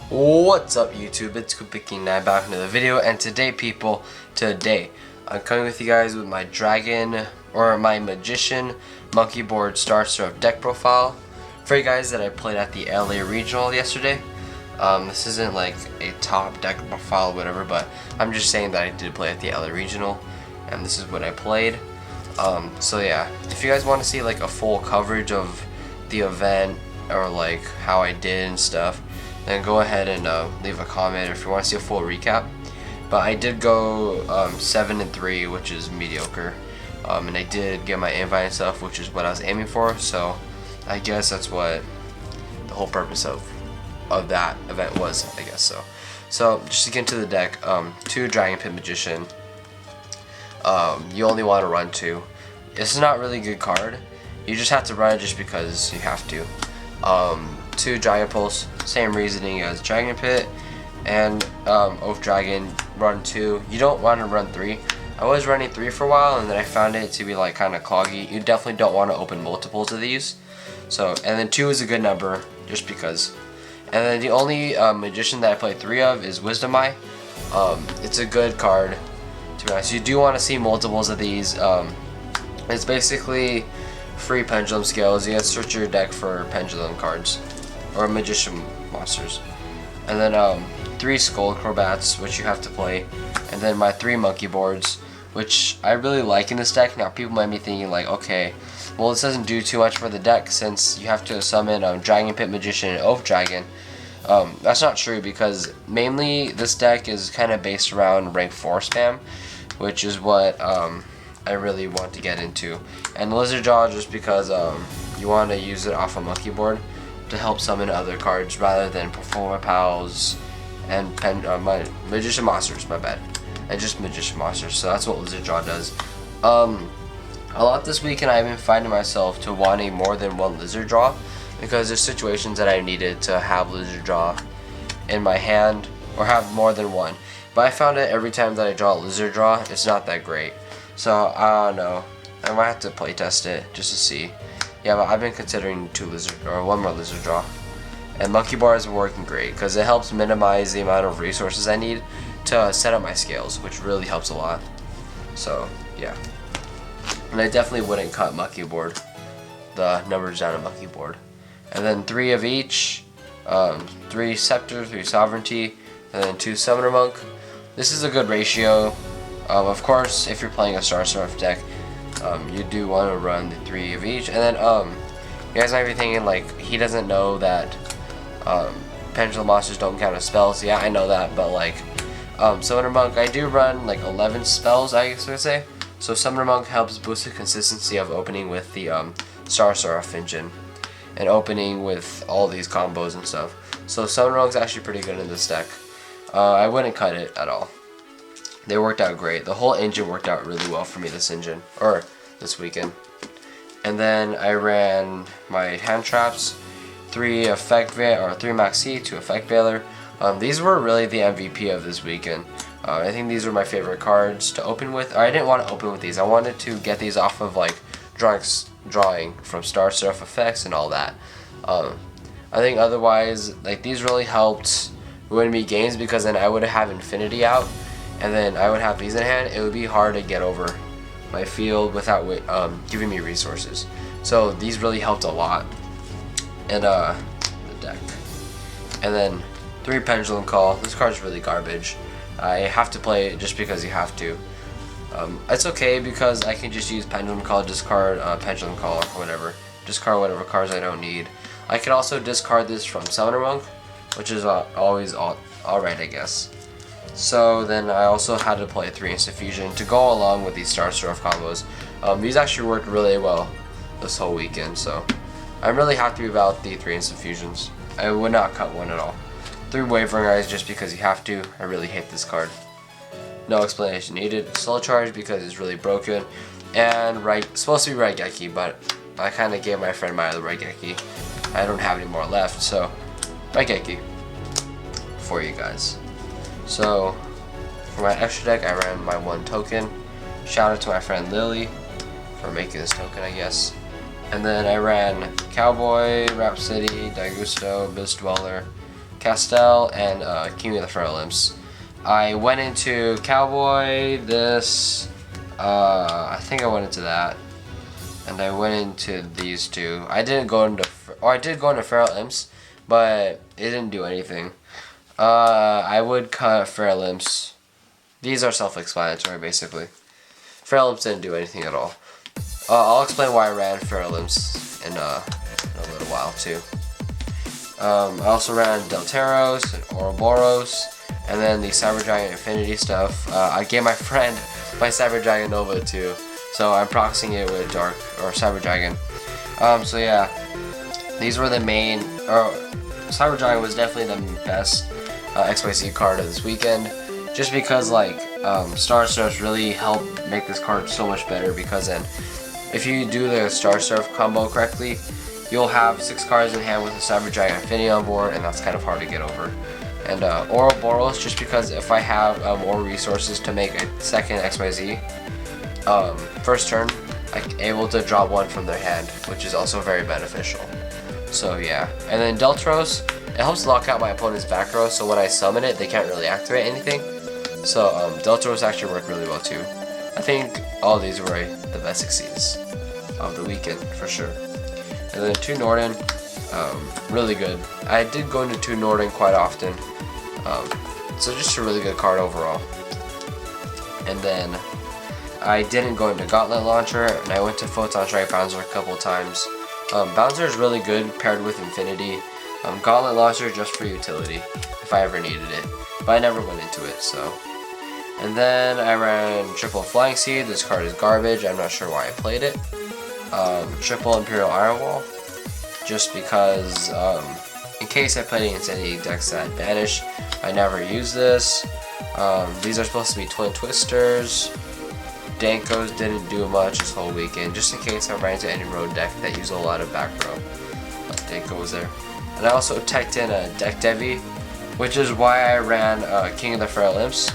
What's up YouTube, it's King9 back with another video, and today I'm coming with you guys with my dragon, or my magician, Monkeyboard Star Seraph deck profile for you guys that I played at the LA Regional yesterday. This isn't like a top deck profile or whatever, but I'm just saying that I did play at the LA Regional, and this is what I played. So yeah, if you guys want to see like a full coverage of the event, or like how I did and stuff, then go ahead and leave a comment if you want to see a full recap. But I did go 7-3, which is mediocre, and I did get my invite and stuff, which is what I was aiming for. So I guess that's what the whole purpose of that event was, I guess. So just to get into the deck, 2 Dragon Pit Magician. You only want to run 2. This is not really a good card. You just have to run it just because you have to. 2 Dragon Pulse, same reasoning as Dragon Pit, and Oath Dragon, run 2. You don't want to run 3. I was running 3 for a while, and then I found it to be like kind of cloggy. You definitely don't want to open multiples of these. So, and then 2 is a good number just because. And then the only magician that I play 3 of is Wisdom Eye. It's a good card, to be honest. You do want to see multiples of these. It's basically free pendulum scales. You have to search your deck for pendulum cards or magician monsters, and then 3 skull acrobats, which you have to play, and then my 3 monkey boards, which I really like in this deck. Now people might be thinking like, okay, well this doesn't do too much for the deck since you have to summon Dragon Pit Magician and Oath Dragon. That's not true, because mainly this deck is kind of based around rank 4 spam, which is what I really want to get into, and Lizard Jaw just because you want to use it off a monkey board to help summon other cards rather than Performer Pals and my Magician Monsters, my bad, and just Magician Monsters. So that's what Lizard Jaw does. A lot this weekend I've been finding myself to wanting more than 1 Lizard Jaw, because there's situations that I needed to have Lizard Jaw in my hand or have more than 1. But I found that every time that I draw a Lizard Jaw, it's not that great. So I don't know. I might have to play test it just to see. Yeah, but I've been considering 1 more Lizard Jaw. And Monkeyboard is working great because it helps minimize the amount of resources I need to set up my scales, which really helps a lot. So yeah. And I definitely wouldn't cut Monkeyboard, the numbers down on Monkeyboard. And then 3 of each, 3 Scepter, 3 Sovereignty, and then 2 Summoner Monk. This is a good ratio. Of course, if you're playing a Star Seraph deck, you do want to run the 3 of each. And then you guys might be thinking like, he doesn't know that pendulum monsters don't count as spells. Yeah, I know that, but like Summoner Monk, I do run like 11 spells, I guess I would say. So Summoner Monk helps boost the consistency of opening with the Star Seraph engine and opening with all these combos and stuff. So Summoner Monk's actually pretty good in this deck. I wouldn't cut it at all. They worked out great. The whole engine worked out really well for me this weekend. And then I ran my hand traps, 3 Maxi, 2 Effect Veiler. These were really the MVP of this weekend. I think these were my favorite cards to open with. I didn't want to open with these. I wanted to get these off of like drawing from Star Seraph effects and all that. I think otherwise, like, these really helped win me games, because then I would have Infinity out, and then I would have these in hand. It would be hard to get over my field without giving me resources. So these really helped a lot. And the deck. And then 3 Pendulum Call. This card's really garbage. I have to play it just because you have to. It's okay because I can just use Pendulum Call, discard Pendulum Call, or whatever. Discard whatever cards I don't need. I can also discard this from Summoner Monk, which is always alright, I guess. So then I also had to play 3 Instant Fusion to go along with these Star Seraph combos. These actually worked really well this whole weekend, so I'm really happy about the 3 Instant Fusions. I would not cut 1 at all. 3 Wavering Eyes just because you have to. I really hate this card. No explanation needed. Soul Charge because it's really broken. And supposed to be Raigeki, but I kind of gave my friend my other Raigeki. I don't have any more left, so Raigeki for you guys. So for my extra deck, I ran my 1 token. Shout out to my friend Lily for making this token, I guess. And then I ran Cowboy, Rhapsody, Daigusto, Abyss Dweller, Castell, and King of the Feral Imps. I went into Cowboy, this, I think I went into that, and I went into these two. I did go into Feral Imps, but it didn't do anything. I would cut Feral Imps. These are self-explanatory, basically. Feral Imps didn't do anything at all. I'll explain why I ran Feral Imps in a little while, too. I also ran Delteros and Ouroboros, and then the Cyber Dragon Infinity stuff. I gave my friend my Cyber Dragon Nova too, so I'm proxying it with Dark or Cyber Dragon. So yeah, these were the main. Cyber Dragon was definitely the best XYZ card of this weekend, just because like Star Surfs really helped make this card so much better. Because then, if you do the Star Surf combo correctly, you'll have 6 cards in hand with a Cyber Dragon Infinity on board, and that's kind of hard to get over. And Ouroboros, just because if I have more resources to make a second XYZ, first turn, I'm able to draw 1 from their hand, which is also very beneficial. So yeah, and then Delteros, it helps lock out my opponent's back row, so when I summon it, they can't really activate anything. So Delteros actually work really well too. I think all these were the best succeeds of the weekend for sure. And then 2 Norden, really good. I did go into 2 Norden quite often, so just a really good card overall. And then I didn't go into Gauntlet Launcher, and I went to Photon Strike Bouncer a couple times. Bouncer is really good paired with Infinity. Gauntlet Launcher just for utility, if I ever needed it, but I never went into it, so. And then I ran Triple Flying Seed. This card is garbage, I'm not sure why I played it. Triple Imperial Iron Wall, just because in case I played against any decks that banish, I never use this. These are supposed to be Twin Twisters. Dankos didn't do much this whole weekend, just in case I ran into any road deck that use a lot of back row. Danko was there. And I also teched in a Deck Devi, which is why I ran King of the Feral Imps.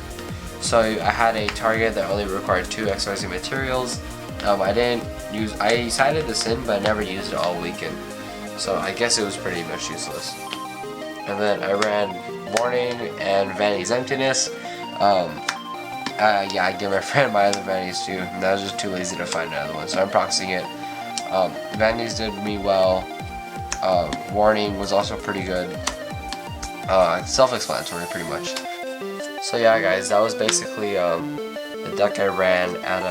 So I had a target that only required 2 XYZ materials. I decided this in, but I never used it all weekend. So I guess it was pretty much useless. And then I ran Warning and Vanity's Emptiness. Yeah, I gave my friend my other Vanities too, and I was just too lazy to find another one, so I'm proxying it. Vanities did me well. Warning was also pretty good. Self-explanatory pretty much. So yeah guys, that was basically the deck I ran at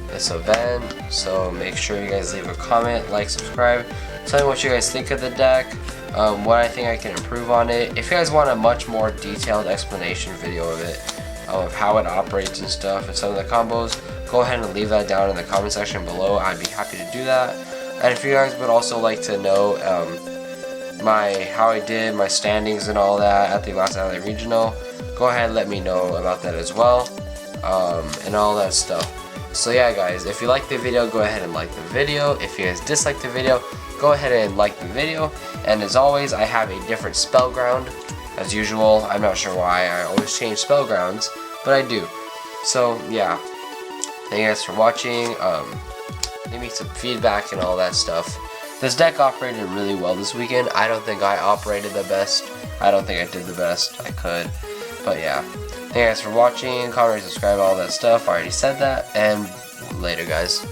this event. So make sure you guys leave a comment, like, subscribe, tell me what you guys think of the deck, what I think I can improve on it. If you guys want a much more detailed explanation video of it, of how it operates and stuff and some of the combos, go ahead and leave that down in the comment section below. I'd be happy to do that. And if you guys would also like to know how I did my standings and all that at the last LA Regional, go ahead and let me know about that as well, and all that stuff. So yeah guys, if you like the video, go ahead and like the video. If you guys dislike the video, go ahead and like the video. And as always, I have a different spell ground as usual. I'm not sure why I always change spell grounds, but I do. So yeah, thank you guys for watching. Leave me some feedback and all that stuff. This deck operated really well this weekend. I don't think I operated the best. I don't think I did the best I could. But yeah, thank you guys for watching. Comment, subscribe, all that stuff. I already said that. And later guys.